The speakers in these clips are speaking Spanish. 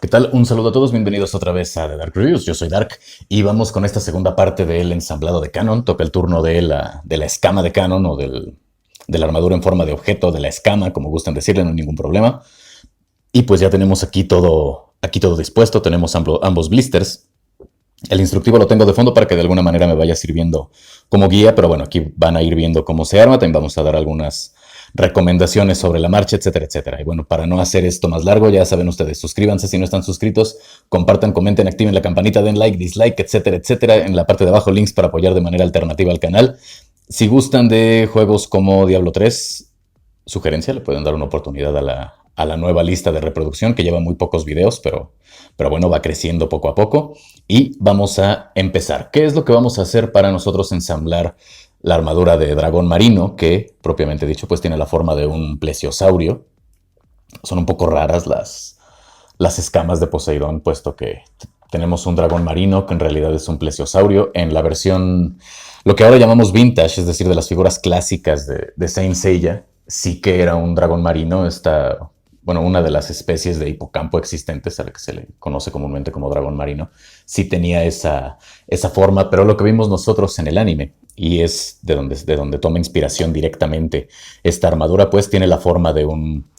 ¿Qué tal? Un saludo a todos, bienvenidos otra vez a The Dark Reviews. Yo soy Dark y vamos con esta segunda parte del ensamblado de Canon. Toca el turno de la escama de Canon o de la armadura en forma de objeto, de la escama, como gustan decirle, no hay ningún problema. Y pues ya tenemos aquí todo dispuesto, tenemos ambos blisters. El instructivo lo tengo de fondo para que de alguna manera me vaya sirviendo como guía, pero bueno, aquí van a ir viendo cómo se arma, también vamos a dar algunas recomendaciones sobre la marcha, etcétera, etcétera. Y bueno, para no hacer esto más largo, ya saben ustedes, suscríbanse si no están suscritos, compartan, comenten, activen la campanita, den like, dislike, etcétera, etcétera. En la parte de abajo links para apoyar de manera alternativa al canal. Si gustan de juegos como Diablo 3, sugerencia, le pueden dar una oportunidad a la nueva lista de reproducción que lleva muy pocos videos, pero bueno, va creciendo poco a poco. Y vamos a empezar. ¿Qué es lo que vamos a hacer para nosotros ensamblar la armadura de dragón marino, que propiamente dicho pues tiene la forma de un plesiosaurio? Son un poco raras las escamas de Poseidón, puesto que tenemos un dragón marino que en realidad es un plesiosaurio. En la versión, lo que ahora llamamos vintage, es decir, de las figuras clásicas de Saint Seiya, sí que era un dragón marino. Bueno, una de las especies de hipocampo existentes, a la que se le conoce comúnmente como dragón marino, sí tenía esa forma, pero lo que vimos nosotros en el anime, y es de donde toma inspiración directamente esta armadura, pues tiene la forma de un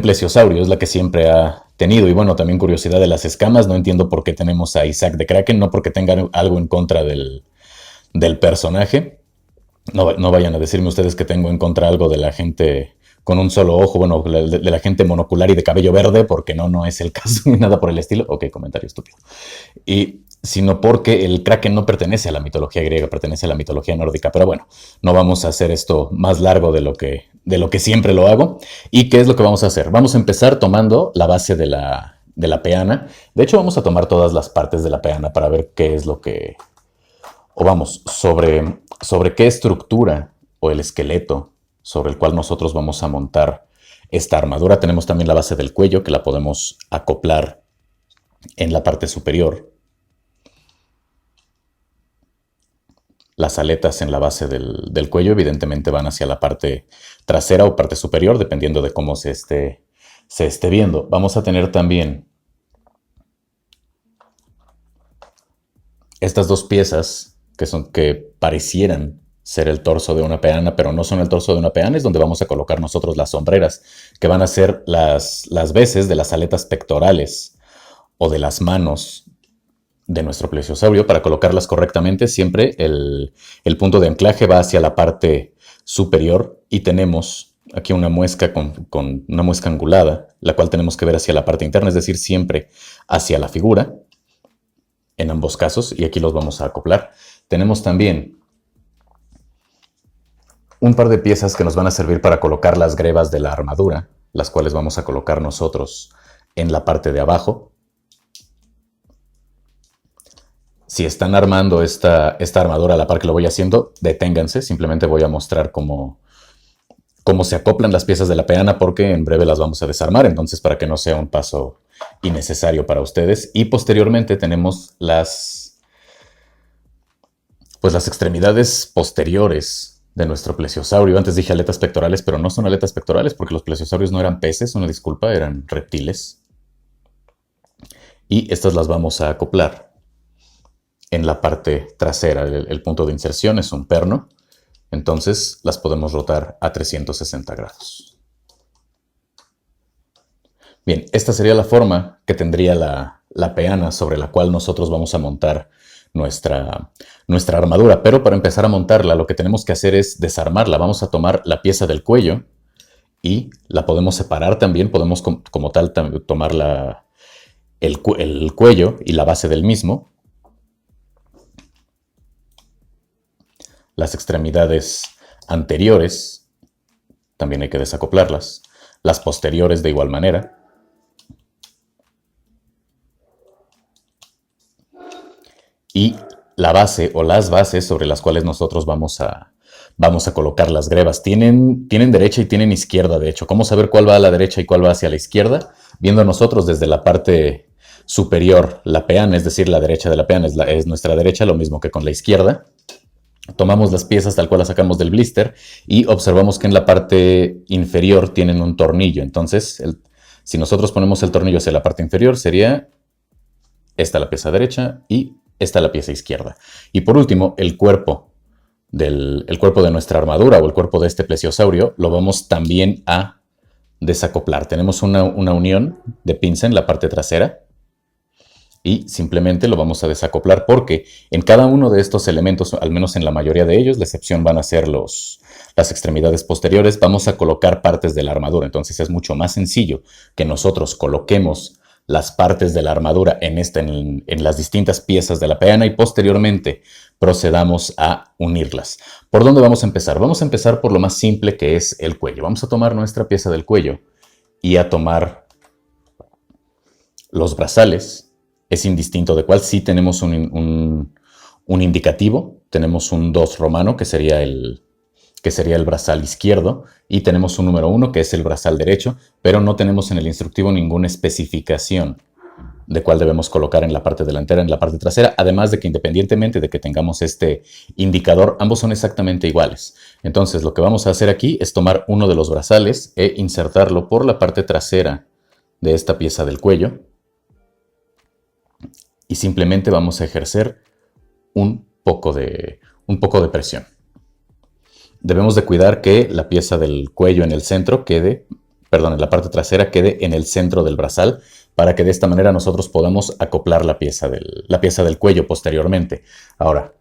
plesiosaurio, es la que siempre ha tenido. Y bueno, también curiosidad de las escamas, no entiendo por qué tenemos a Isaac de Kraken, no porque tengan algo en contra del personaje. No vayan a decirme ustedes que tengo en contra algo de la gente con un solo ojo, bueno, de la gente monocular y de cabello verde, porque no es el caso ni nada por el estilo. Ok, comentario estúpido. Sino porque el Kraken no pertenece a la mitología griega, pertenece a la mitología nórdica. Pero bueno, no vamos a hacer esto más largo de lo que siempre lo hago. ¿Y qué es lo que vamos a hacer? Vamos a empezar tomando la base de la peana. De hecho, vamos a tomar todas las partes de la peana para ver qué es lo que... O vamos, sobre qué estructura o el esqueleto sobre el cual nosotros vamos a montar esta armadura. Tenemos también la base del cuello, que la podemos acoplar en la parte superior. Las aletas en la base del cuello evidentemente van hacia la parte trasera o parte superior, dependiendo de cómo se esté viendo. Vamos a tener también estas dos piezas que parecieran ser el torso de una peana, pero no son el torso de una peana. Es donde vamos a colocar nosotros las sombreras, que van a ser las veces de las aletas pectorales o de las manos de nuestro plesiosaurio. Para colocarlas correctamente, siempre el punto de anclaje va hacia la parte superior y tenemos aquí una muesca con una muesca angulada, la cual tenemos que ver hacia la parte interna, es decir, siempre hacia la figura, en ambos casos, y aquí los vamos a acoplar. Tenemos también un par de piezas que nos van a servir para colocar las grebas de la armadura, las cuales vamos a colocar nosotros en la parte de abajo. Si están armando esta armadura a la par que lo voy haciendo, deténganse, simplemente voy a mostrar cómo se acoplan las piezas de la peana, porque en breve las vamos a desarmar, entonces para que no sea un paso innecesario para ustedes. Y posteriormente tenemos las extremidades posteriores de nuestro plesiosaurio. Antes dije aletas pectorales, pero no son aletas pectorales porque los plesiosaurios no eran peces, una disculpa, eran reptiles. Y estas las vamos a acoplar en la parte trasera. El punto de inserción es un perno, entonces las podemos rotar a 360 grados. Bien, esta sería la forma que tendría la peana sobre la cual nosotros vamos a montar nuestra armadura. Pero para empezar a montarla, lo que tenemos que hacer es desarmarla. Vamos a tomar la pieza del cuello y la podemos separar también. Podemos como tal tomar el cuello y la base del mismo. Las extremidades anteriores también hay que desacoplarlas. Las posteriores de igual manera. Y la base o las bases sobre las cuales nosotros vamos a colocar las grebas. Tienen derecha y tienen izquierda, de hecho. ¿Cómo saber cuál va a la derecha y cuál va hacia la izquierda? Viendo nosotros desde la parte superior la peana, es decir, la derecha de la peana es nuestra derecha, lo mismo que con la izquierda. Tomamos las piezas tal cual las sacamos del blister y observamos que en la parte inferior tienen un tornillo. Entonces, Si nosotros ponemos el tornillo hacia la parte inferior, sería esta la pieza derecha y esta la pieza izquierda. Y por último, el cuerpo de nuestra armadura o el cuerpo de este plesiosaurio lo vamos también a desacoplar. Tenemos una unión de pinza en la parte trasera y simplemente lo vamos a desacoplar porque en cada uno de estos elementos, al menos en la mayoría de ellos, la excepción van a ser las extremidades posteriores, vamos a colocar partes de la armadura. Entonces es mucho más sencillo que nosotros coloquemos las partes de la armadura en las distintas piezas de la peana y posteriormente procedamos a unirlas. ¿Por dónde vamos a empezar? Vamos a empezar por lo más simple, que es el cuello. Vamos a tomar nuestra pieza del cuello y a tomar los brazales. Es indistinto de cuál. Sí tenemos un indicativo, tenemos un 2 romano, que sería el brazal izquierdo, y tenemos un número 1, que es el brazal derecho, pero no tenemos en el instructivo ninguna especificación de cuál debemos colocar en la parte delantera, en la parte trasera, además de que independientemente de que tengamos este indicador, ambos son exactamente iguales. Entonces lo que vamos a hacer aquí es tomar uno de los brazales e insertarlo por la parte trasera de esta pieza del cuello y simplemente vamos a ejercer un poco de presión. Debemos de cuidar que la pieza del cuello en la parte trasera quede en el centro del brazal para que de esta manera nosotros podamos acoplar la pieza del cuello posteriormente. Ahora,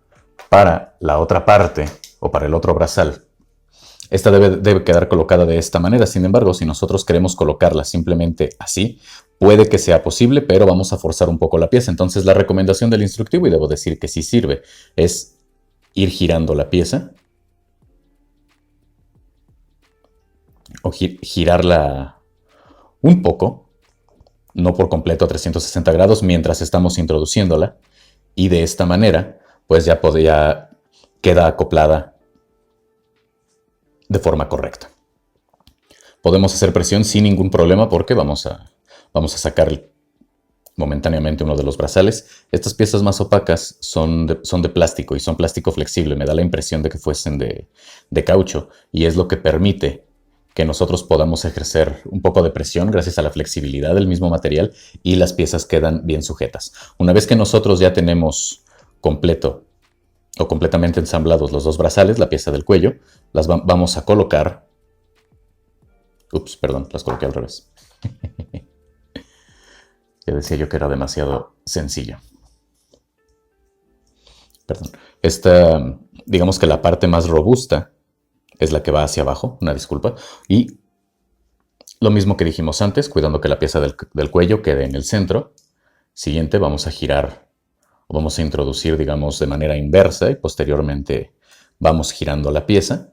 para la otra parte o para el otro brazal, esta debe quedar colocada de esta manera. Sin embargo, si nosotros queremos colocarla simplemente así, puede que sea posible, pero vamos a forzar un poco la pieza. Entonces la recomendación del instructivo, y debo decir que sí sirve, es ir girando la pieza o girarla un poco, no por completo a 360 grados, mientras estamos introduciéndola, y de esta manera pues ya queda acoplada de forma correcta. Podemos hacer presión sin ningún problema porque vamos a sacar momentáneamente uno de los brazales. Estas piezas más opacas son de plástico y son plástico flexible. Me da la impresión de que fuesen de caucho y es lo que permite que nosotros podamos ejercer un poco de presión gracias a la flexibilidad del mismo material y las piezas quedan bien sujetas. Una vez que nosotros ya tenemos completamente ensamblados los dos brazales, la pieza del cuello, las vamos a colocar. Ups, perdón, las coloqué al revés. Ya decía yo que era demasiado sencillo. Perdón. Digamos que la parte más robusta es la que va hacia abajo, una disculpa. Y lo mismo que dijimos antes, cuidando que la pieza del cuello quede en el centro. Siguiente, vamos a girar, o vamos a introducir, digamos, de manera inversa y posteriormente vamos girando la pieza.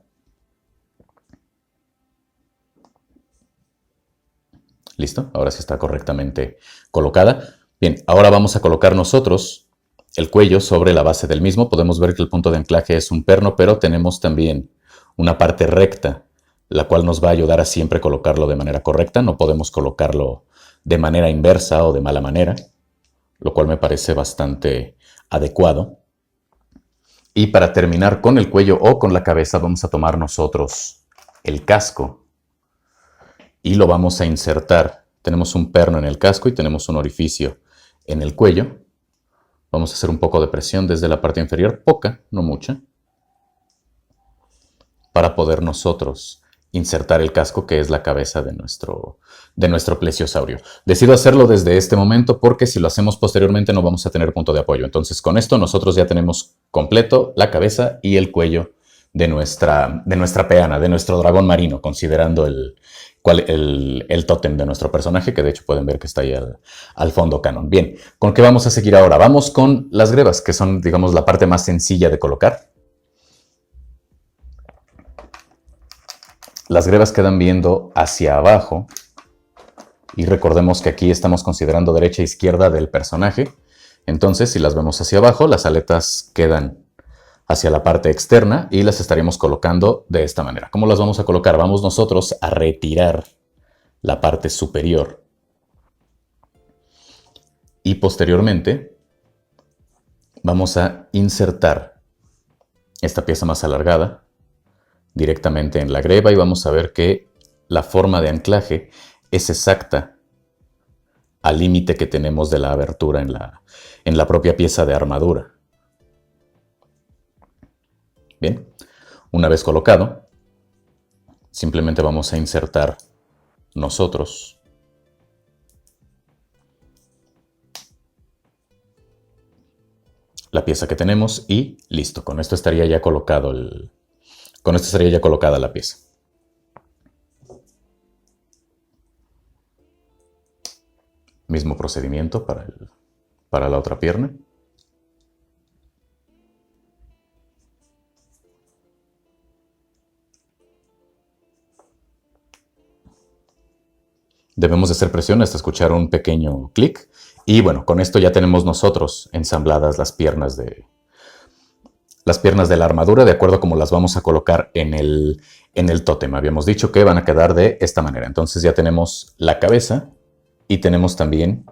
¿Listo? Ahora sí está correctamente colocada. Bien, ahora vamos a colocar nosotros el cuello sobre la base del mismo. Podemos ver que el punto de anclaje es un perno, pero tenemos también una parte recta, la cual nos va a ayudar a siempre colocarlo de manera correcta. No podemos colocarlo de manera inversa o de mala manera, lo cual me parece bastante adecuado. Y para terminar con el cuello o con la cabeza, vamos a tomar nosotros el casco y lo vamos a insertar. Tenemos un perno en el casco y tenemos un orificio en el cuello. Vamos a hacer un poco de presión desde la parte inferior, poca, no mucha, para poder nosotros insertar el casco, que es la cabeza de nuestro plesiosaurio. Decido hacerlo desde este momento porque si lo hacemos posteriormente no vamos a tener punto de apoyo. Entonces con esto nosotros ya tenemos completo la cabeza y el cuello de nuestra peana, de nuestro dragón marino, considerando el tótem de nuestro personaje, que de hecho pueden ver que está ahí al fondo canon. Bien, ¿con qué vamos a seguir ahora? Vamos con las grebas, que son, digamos, la parte más sencilla de colocar. Las grebas quedan viendo hacia abajo y recordemos que aquí estamos considerando derecha e izquierda del personaje. Entonces, si las vemos hacia abajo, las aletas quedan hacia la parte externa y las estaríamos colocando de esta manera. ¿Cómo las vamos a colocar? Vamos nosotros a retirar la parte superior y posteriormente vamos a insertar esta pieza más alargada directamente en la greba y vamos a ver que la forma de anclaje es exacta al límite que tenemos de la abertura en la propia pieza de armadura. Bien, una vez colocado, simplemente vamos a insertar nosotros la pieza que tenemos y listo. Con esto estaría ya colocada la pieza. Mismo procedimiento para la otra pierna. Debemos de hacer presión hasta escuchar un pequeño clic. Y bueno, con esto ya tenemos nosotros ensambladas las piernas de la armadura de acuerdo a cómo las vamos a colocar en el tótem. Habíamos dicho que van a quedar de esta manera. Entonces ya tenemos la cabeza y tenemos también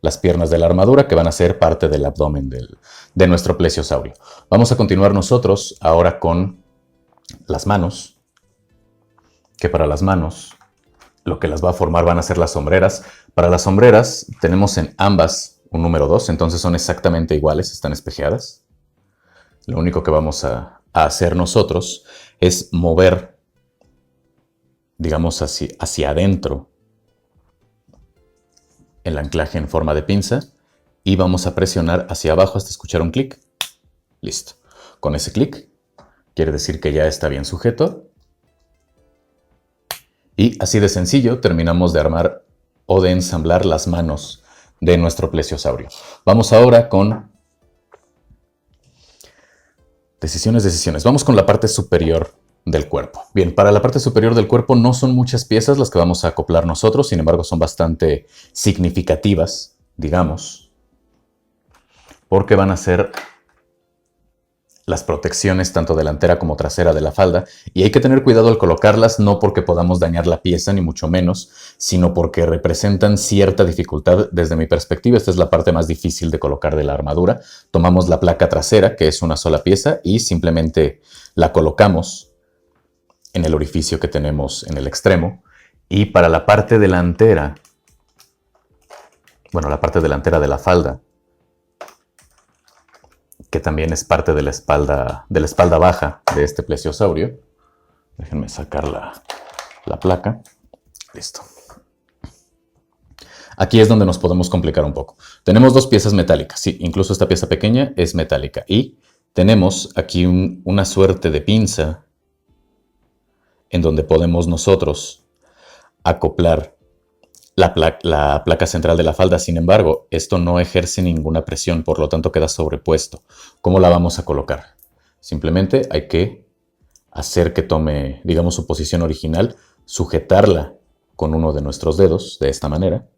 las piernas de la armadura que van a ser parte del abdomen de nuestro plesiosaurio. Vamos a continuar nosotros ahora con las manos, que para las manos lo que las va a formar van a ser las sombreras. Para las sombreras tenemos en ambas un número 2, entonces son exactamente iguales, están espejeadas. Lo único que vamos a hacer nosotros es mover, digamos, hacia adentro el anclaje en forma de pinza y vamos a presionar hacia abajo hasta escuchar un clic. Listo. Con ese clic quiere decir que ya está bien sujeto. Y así de sencillo terminamos de armar o de ensamblar las manos de nuestro plesiosaurio. Vamos ahora con decisiones. Vamos con la parte superior del cuerpo. Bien, para la parte superior del cuerpo no son muchas piezas las que vamos a acoplar nosotros, sin embargo son bastante significativas, digamos, porque van a ser las protecciones tanto delantera como trasera de la falda, y hay que tener cuidado al colocarlas, no porque podamos dañar la pieza, ni mucho menos, sino porque representan cierta dificultad desde mi perspectiva. Esta es la parte más difícil de colocar de la armadura. Tomamos la placa trasera, que es una sola pieza, y simplemente la colocamos en el orificio que tenemos en el extremo. Y para la parte delantera, bueno, la parte delantera de la falda, que también es parte de la espalda baja de este plesiosaurio. Déjenme sacar la placa. Listo. Aquí es donde nos podemos complicar un poco. Tenemos dos piezas metálicas. Sí, incluso esta pieza pequeña es metálica. Y tenemos aquí una suerte de pinza en donde podemos nosotros acoplar la placa central de la falda. Sin embargo, esto no ejerce ninguna presión, por lo tanto queda sobrepuesto. ¿Cómo la vamos a colocar? Simplemente hay que hacer que tome, digamos, su posición original, sujetarla con uno de nuestros dedos, de esta manera,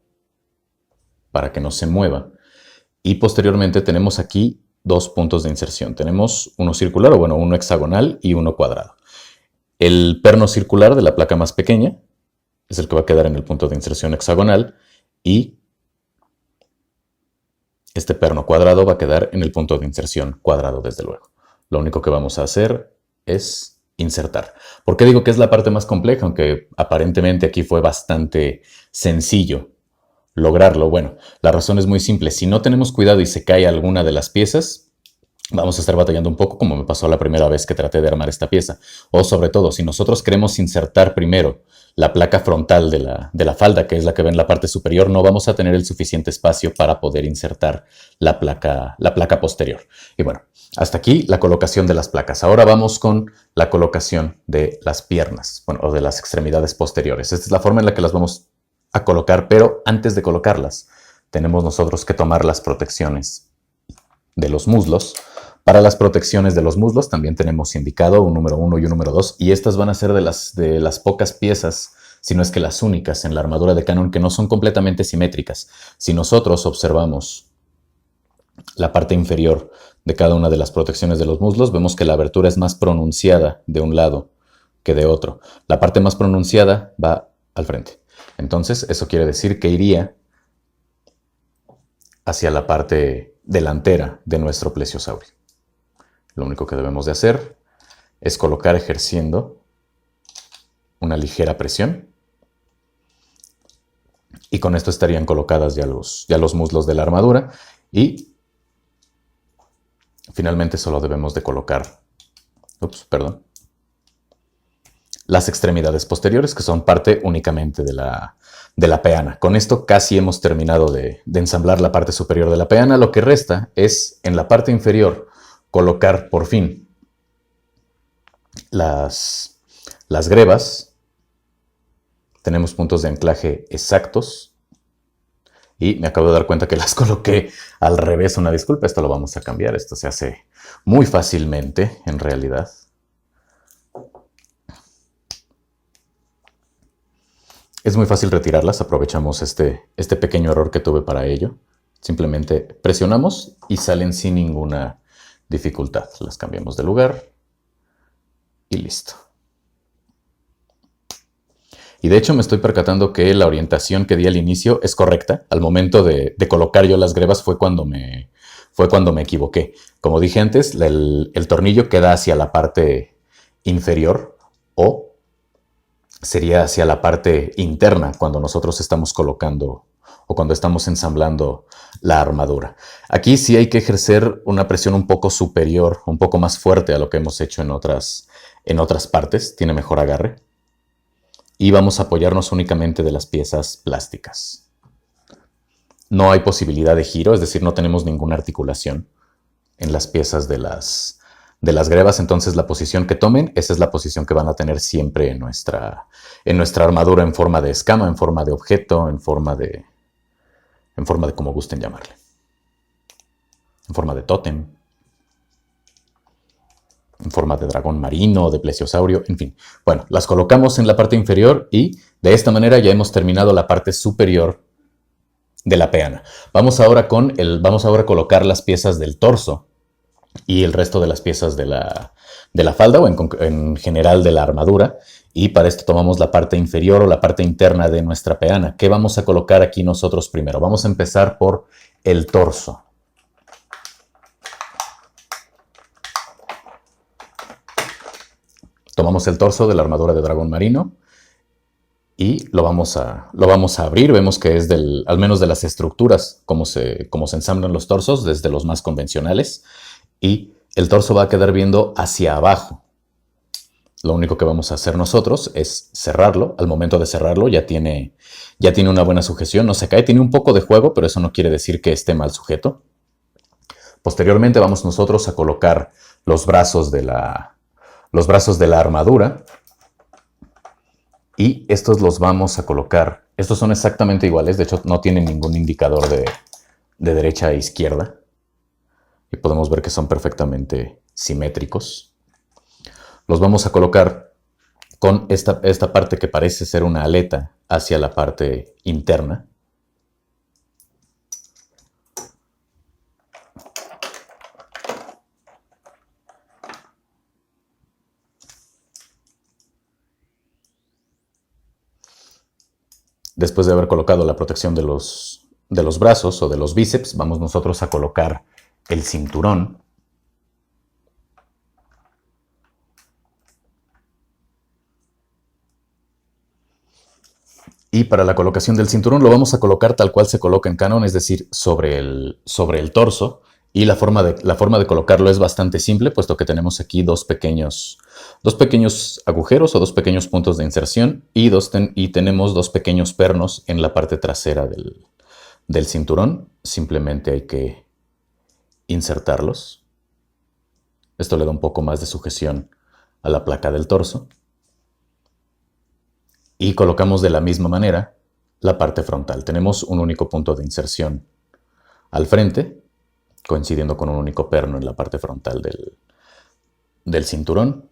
para que no se mueva. Y posteriormente tenemos aquí dos puntos de inserción. Tenemos uno circular, o bueno, uno hexagonal y uno cuadrado. El perno circular de la placa más pequeña es el que va a quedar en el punto de inserción hexagonal y este perno cuadrado va a quedar en el punto de inserción cuadrado, desde luego. Lo único que vamos a hacer es insertar. ¿Por qué digo que es la parte más compleja? Aunque aparentemente aquí fue bastante sencillo lograrlo. Bueno, la razón es muy simple. Si no tenemos cuidado y se cae alguna de las piezas, vamos a estar batallando un poco, como me pasó la primera vez que traté de armar esta pieza. O sobre todo, si nosotros queremos insertar primero la placa frontal de la falda, que es la que ve en la parte superior, no vamos a tener el suficiente espacio para poder insertar la placa posterior. Y bueno, hasta aquí la colocación de las placas. Ahora vamos con la colocación de las piernas, bueno, o de las extremidades posteriores. Esta es la forma en la que las vamos a colocar, pero antes de colocarlas, tenemos nosotros que tomar las protecciones de los muslos. Para las protecciones de los muslos también tenemos indicado un número 1 y un número 2, y estas van a ser de las pocas piezas, si no es que las únicas en la armadura de Canon, que no son completamente simétricas. Si nosotros observamos la parte inferior de cada una de las protecciones de los muslos, vemos que la abertura es más pronunciada de un lado que de otro. La parte más pronunciada va al frente. Entonces, eso quiere decir que iría hacia la parte delantera de nuestro plesiosaurio. Lo único que debemos de hacer es colocar ejerciendo una ligera presión Y con esto estarían colocadas ya los muslos de la armadura. Y finalmente solo debemos de colocar, las extremidades posteriores, que son parte únicamente de la peana. Con esto casi hemos terminado de ensamblar la parte superior de la peana. Lo que resta es, en la parte inferior, colocar por fin las grebas. Tenemos puntos de anclaje exactos. Y me acabo de dar cuenta que las coloqué al revés. Una disculpa, esto lo vamos a cambiar. Esto se hace muy fácilmente, en realidad. Es muy fácil retirarlas. Aprovechamos este pequeño error que tuve para ello. Simplemente presionamos y salen sin ninguna dificultad. Las cambiamos de lugar y listo. Y de hecho me estoy percatando que la orientación que di al inicio es correcta. Al momento de colocar yo las grebas fue cuando me equivoqué. Como dije antes, el tornillo queda hacia la parte inferior o sería hacia la parte interna cuando nosotros estamos colocando o cuando estamos ensamblando la armadura. Aquí sí hay que ejercer una presión un poco superior, un poco más fuerte a lo que hemos hecho en otras partes. Tiene mejor agarre. Y vamos a apoyarnos únicamente de las piezas plásticas. No hay posibilidad de giro, es decir, no tenemos ninguna articulación en las piezas de las grebas, entonces la posición que tomen, esa es la posición que van a tener siempre en nuestra armadura, en forma de escama, en forma de objeto, en forma de como gusten llamarle. En forma de tótem, en forma de dragón marino, de plesiosaurio, en fin. Bueno, las colocamos en la parte inferior y de esta manera ya hemos terminado la parte superior de la peana. Vamos ahora a colocar las piezas del torso y el resto de las piezas de la falda o en general de la armadura. Y para esto tomamos la parte inferior o la parte interna de nuestra peana. ¿Qué vamos a colocar aquí nosotros primero? Vamos a empezar por el torso. Tomamos el torso de la armadura de dragón marino y lo vamos a abrir. Vemos que es al menos de las estructuras, como se ensamblan los torsos, desde los más convencionales. Y el torso va a quedar viendo hacia abajo. Lo único que vamos a hacer nosotros es cerrarlo. Al momento de cerrarlo ya tiene una buena sujeción, no se cae, tiene un poco de juego, pero eso no quiere decir que esté mal sujeto. Posteriormente vamos nosotros a colocar los brazos de la armadura y estos los vamos a colocar. Estos son exactamente iguales, de hecho no tienen ningún indicador de derecha a izquierda. Y podemos ver que son perfectamente simétricos. Los vamos a colocar con esta parte que parece ser una aleta hacia la parte interna. Después de haber colocado la protección de los brazos o de los bíceps, vamos nosotros a colocar el cinturón. Y para la colocación del cinturón lo vamos a colocar tal cual se coloca en Canon, es decir, sobre el torso. Y la forma de colocarlo es bastante simple, puesto que tenemos aquí dos pequeños agujeros o dos pequeños puntos de inserción y tenemos dos pequeños pernos en la parte trasera del cinturón. Simplemente hay que insertarlos. Esto le da un poco más de sujeción a la placa del torso. Y colocamos de la misma manera la parte frontal. Tenemos un único punto de inserción al frente, coincidiendo con un único perno en la parte frontal del cinturón.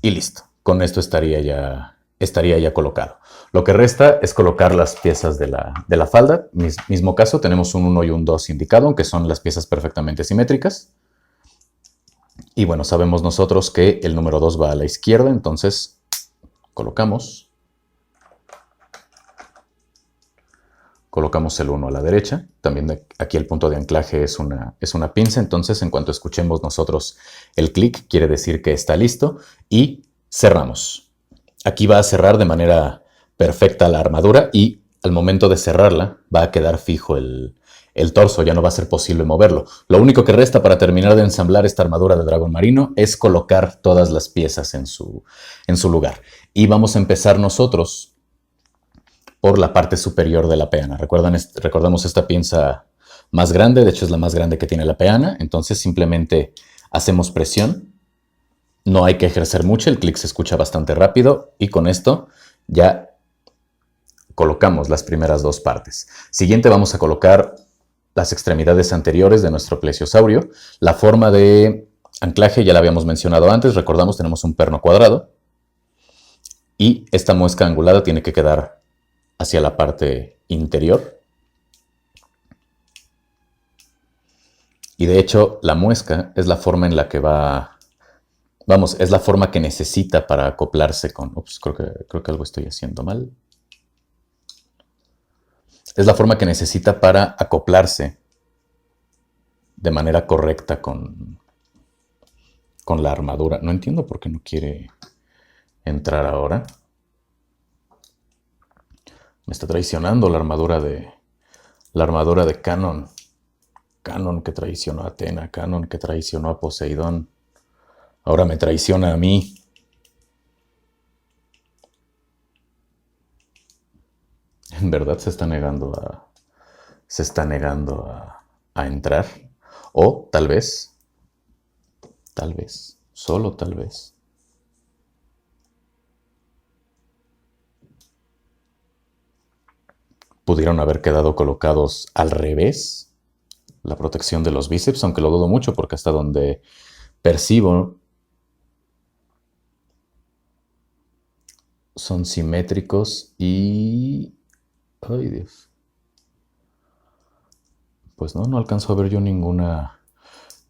Y listo. Con esto estaría ya colocado. Lo que resta es colocar las piezas de la falda. Mismo caso, tenemos un 1 y un 2 indicado, aunque son las piezas perfectamente simétricas. Y bueno, sabemos nosotros que el número 2 va a la izquierda, entonces colocamos el 1 a la derecha. También aquí el punto de anclaje es una pinza, entonces en cuanto escuchemos nosotros el clic, quiere decir que está listo y cerramos. Aquí va a cerrar de manera perfecta la armadura y al momento de cerrarla va a quedar fijo el torso, ya no va a ser posible moverlo. Lo único que resta para terminar de ensamblar esta armadura de dragón marino es colocar todas las piezas en su lugar. Y vamos a empezar nosotros por la parte superior de la peana. Recordamos esta pinza más grande, de hecho es la más grande que tiene la peana, entonces simplemente hacemos presión. No hay que ejercer mucho, el clic se escucha bastante rápido y con esto ya colocamos las primeras dos partes. Siguiente vamos a colocar las extremidades anteriores de nuestro plesiosaurio. La forma de anclaje ya la habíamos mencionado antes, recordamos tenemos un perno cuadrado y esta muesca angulada tiene que quedar hacia la parte interior. Y de hecho la muesca es la forma en la que es la forma que necesita para acoplarse con... Ups, creo que algo estoy haciendo mal. Es la forma que necesita para acoplarse de manera correcta con la armadura. No entiendo por qué no quiere entrar ahora. Me está traicionando la armadura de Canon. Canon que traicionó a Atena, Canon que traicionó a Poseidón. Ahora me traiciona a mí. En verdad se está negando a entrar. O tal vez, solo tal vez, pudieron haber quedado colocados al revés la protección de los bíceps, aunque lo dudo mucho porque hasta donde percibo son simétricos y... ¡Ay, Dios! Pues no alcanzo a ver yo ninguna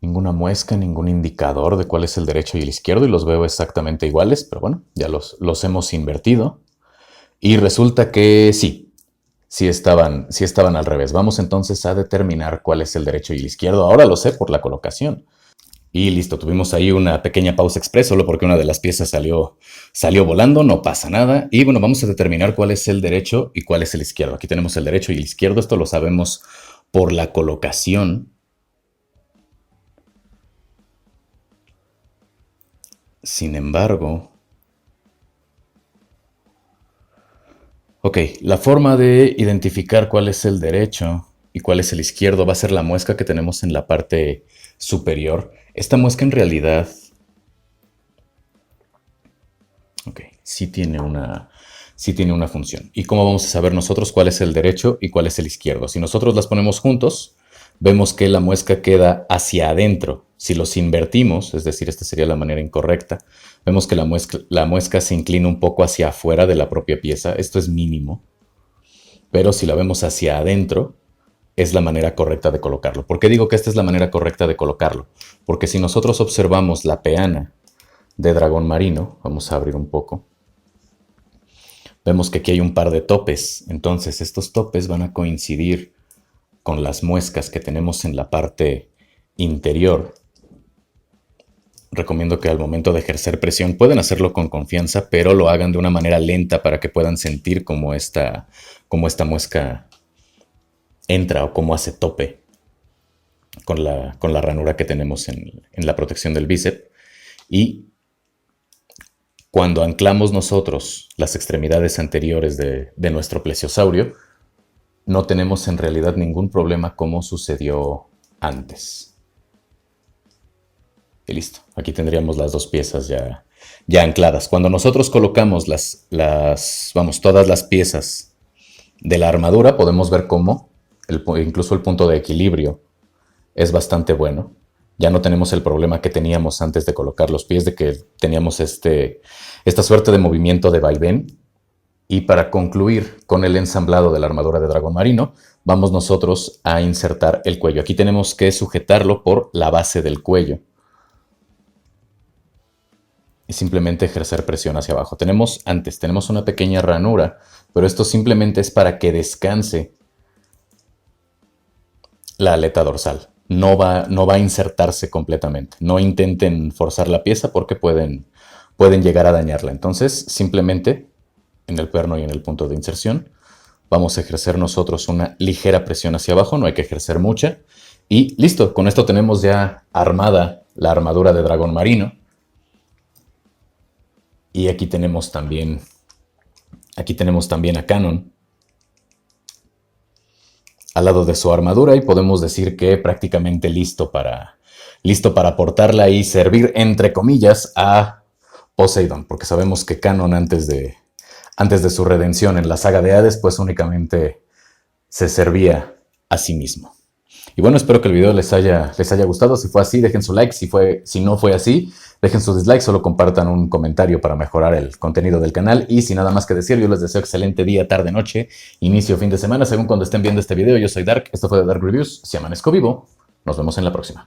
muesca, ningún indicador de cuál es el derecho y el izquierdo y los veo exactamente iguales, pero bueno, ya los hemos invertido. Y resulta que sí estaban al revés. Vamos entonces a determinar cuál es el derecho y el izquierdo. Ahora lo sé por la colocación. Y listo, tuvimos ahí una pequeña pausa express, solo porque una de las piezas salió volando, no pasa nada. Y bueno, vamos a determinar cuál es el derecho y cuál es el izquierdo. Aquí tenemos el derecho y el izquierdo, esto lo sabemos por la colocación. Sin embargo... Ok, la forma de identificar cuál es el derecho y cuál es el izquierdo va a ser la muesca que tenemos en la parte superior. Esta muesca en realidad... Ok, sí tiene una función. ¿Y cómo vamos a saber nosotros cuál es el derecho y cuál es el izquierdo? Si nosotros las ponemos juntos, vemos que la muesca queda hacia adentro. Si los invertimos, es decir, esta sería la manera incorrecta, vemos que la muesca se inclina un poco hacia afuera de la propia pieza. Esto es mínimo. Pero si la vemos hacia adentro, es la manera correcta de colocarlo. ¿Por qué digo que esta es la manera correcta de colocarlo? Porque si nosotros observamos la peana de dragón marino, vamos a abrir un poco, vemos que aquí hay un par de topes. Entonces estos topes van a coincidir con las muescas que tenemos en la parte interior. Recomiendo que al momento de ejercer presión pueden hacerlo con confianza, pero lo hagan de una manera lenta para que puedan sentir cómo esta muesca entra o cómo hace tope con la ranura que tenemos en la protección del bíceps. Y cuando anclamos nosotros las extremidades anteriores de nuestro plesiosaurio, no tenemos en realidad ningún problema como sucedió antes. Y listo, aquí tendríamos las dos piezas ya ancladas. Cuando nosotros colocamos todas las piezas de la armadura, podemos ver cómo incluso el punto de equilibrio es bastante bueno. Ya no tenemos el problema que teníamos antes de colocar los pies, de que teníamos esta suerte de movimiento de vaivén. Y para concluir con el ensamblado de la armadura de dragón marino, vamos nosotros a insertar el cuello. Aquí tenemos que sujetarlo por la base del cuello y simplemente ejercer presión hacia abajo. Tenemos una pequeña ranura, pero esto simplemente es para que descanse la aleta dorsal. No va a insertarse completamente. No intenten forzar la pieza porque pueden llegar a dañarla. Entonces, simplemente en el perno y en el punto de inserción, Vamos a ejercer nosotros una ligera presión hacia abajo, no hay que ejercer mucha. Y listo, con esto tenemos ya armada la armadura de dragón marino. Y aquí tenemos también a Kanon al lado de su armadura y podemos decir que prácticamente listo para portarla y servir, entre comillas, a Poseidón, porque sabemos que Kanon antes de su redención en la saga de Hades, pues únicamente se servía a sí mismo. Y bueno, espero que el video les haya gustado. Si fue así, dejen su like. Si no fue así, dejen su dislike. Solo compartan un comentario para mejorar el contenido del canal. Y sin nada más que decir, yo les deseo excelente día, tarde, noche, inicio, fin de semana, según cuando estén viendo este video. Yo soy Dark. Esto fue The Dark Reviews. Si amanezco vivo, nos vemos en la próxima.